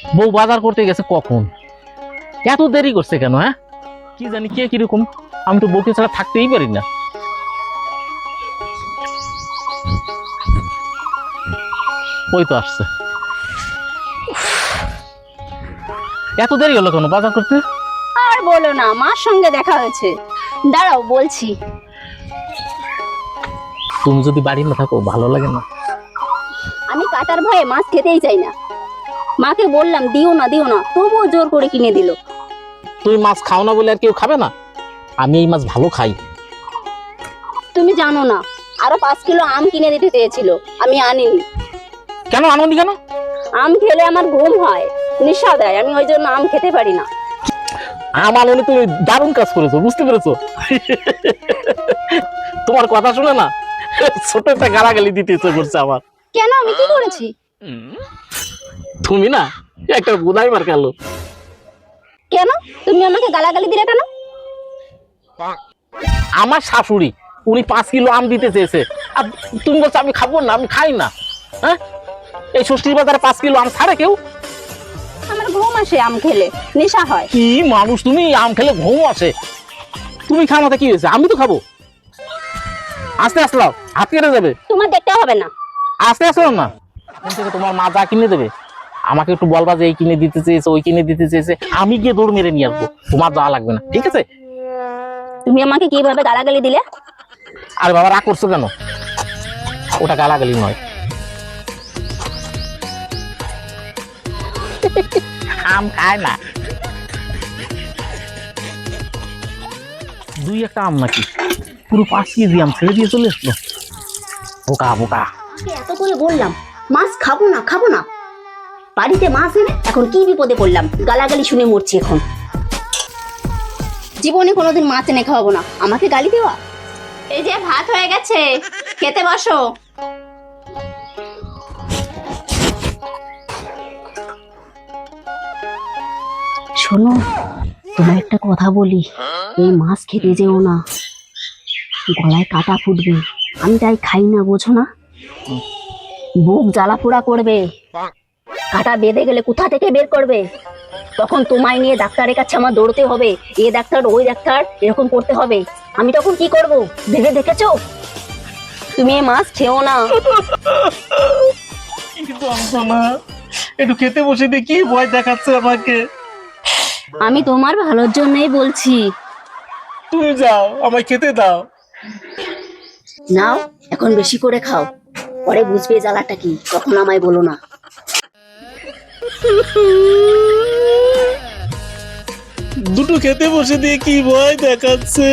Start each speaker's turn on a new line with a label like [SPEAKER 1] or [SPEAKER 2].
[SPEAKER 1] বউ বাজার করতে গেছে কখন, এত দেরি করছে কেন? হ্যাঁ, কি জানি কে কিরকম, আমি তো বউকে ছাড়া থাকতেই পারি না। ওই তো আসছে। এত দেরি হলো কেন বাজার করতে?
[SPEAKER 2] আর বলো না, মার সঙ্গে দেখা হয়েছে। দাঁড়াও বলছি।
[SPEAKER 1] তুমি যদি বাড়ি না থাকো ভালো লাগে না।
[SPEAKER 2] আমি কাটার ভয়ে মাছ খেতেই চাই না। মাকে বললাম দিও না দিও না, তবুও জোর করে কিনে দিল।
[SPEAKER 1] তুমি মাছ খাও না বলে আর কেউ খাবে না? আমি এই মাছ ভালো খাই।
[SPEAKER 2] তুমি জানো না, আরো 5 কিলো আম কিনে দিতে চেয়েছিল, আমি আনিনি।
[SPEAKER 1] কেন আনন্দি কেন?
[SPEAKER 2] আম খেলে আমার ঘুম হয়, নেশা দেয়, আমি ওই জন্য আম খেতে পারি না।
[SPEAKER 1] আমার মনে তুমি দারুণ কাজ করেছো, বুঝতে পেরেছো? তোমার কথা শুনে না ছোট একটা গালাগালি দিতে ইচ্ছে করছে আমার।
[SPEAKER 2] কেন, আমি কি করেছি?
[SPEAKER 1] তুমি না একটা বুধাই মার খেলো।
[SPEAKER 2] কেন তুমি আমাকে গালাগালি দিলে কেন?
[SPEAKER 1] আমার শাশুড়ি, উনি 5 কিলো আম দিতে চেয়েছে, আর তুমি বলছো আমি খাবো না, আমি খাই না। হ্যাঁ, এই ষষ্ঠীর বাজারে 5 কিলো আম ছাড়ে কেউ?
[SPEAKER 2] আমার ঘুম আসে আম খেলে, নেশা হয়।
[SPEAKER 1] কি মানুষ তুমি, আম খেলে ঘুম আসে? তুমি খাও না কি হয়েছে, আমি তো খাবো। আস্তে আসলাম, হাত কেটে যাবে।
[SPEAKER 2] তোমার দেখতে হবে না।
[SPEAKER 1] আস্তে আসলাম না, এখন থেকে তোমার মা যা কিনে দেবে আমাকে একটু বলবা যে এই কিনে দিতে চেয়েছে, ওই কিনে দিতে চেয়েছে, আমি গিয়ে দৌড় মেরে নিয়ে আসবো, তোমার যাওয়া লাগবে না, ঠিক আছে?
[SPEAKER 2] তুমি আমাকে কিভাবে গালাগালি দিলে?
[SPEAKER 1] আরে বাবা রাগ করছো কেন? ওটা গালাগালি নয়। আম খায় না। 2-1টা আম নাকি, পুরো 5 কেজি আম ছেড়ে দিয়ে চলে আসলো। বোকা বোকা।
[SPEAKER 2] এত করে বললাম মাছ খাবো না খাবো না, বাড়িতে মাছ এনে এখন কি বিপদে পড়লাম, গালাগালি শুনে মরছি এখন। জীবনে কোনোদিন মাছ এনে খাওয়াবো না, আমাকে গালি দেওয়া। এই যে ভাত হয়ে গেছে, খেতে বসো। শোনো, তোমার একটা কথা বলি, এই মাছ খেতে যেও না, গলায় কাটা ফুটবে। আমি তাই খাই না, বোঝো না? বুক জ্বালা পোড়া করবে, কাটা বেঁধে গেলে কোথা থেকে বের করবে? তখন তোমায় নিয়ে ডাক্তারের কাছে আমার দৌড়তে হবে, এ ডাক্তার ওই ডাক্তার, এরকম করতে হবে। আমি তখন কি করব ভেবে দেখেছো? তুমি এই মাছ খেও না।
[SPEAKER 1] কিন্তু না, একটু খেতে বসে দেখি, ভয় দেখাচ্ছে আমাকে।
[SPEAKER 2] আমি তোমার ভালোর জন্যই বলছি।
[SPEAKER 1] তুমি যাও, আমায় খেতে দাও।
[SPEAKER 2] নাও, এখন বেশি করে খাও, পরে বুঝবে জ্বালাটা কি, তখন আমায় বলো না।
[SPEAKER 1] দুটো খেতে বসে দিয়ে কি ভয় দেখাচ্ছে।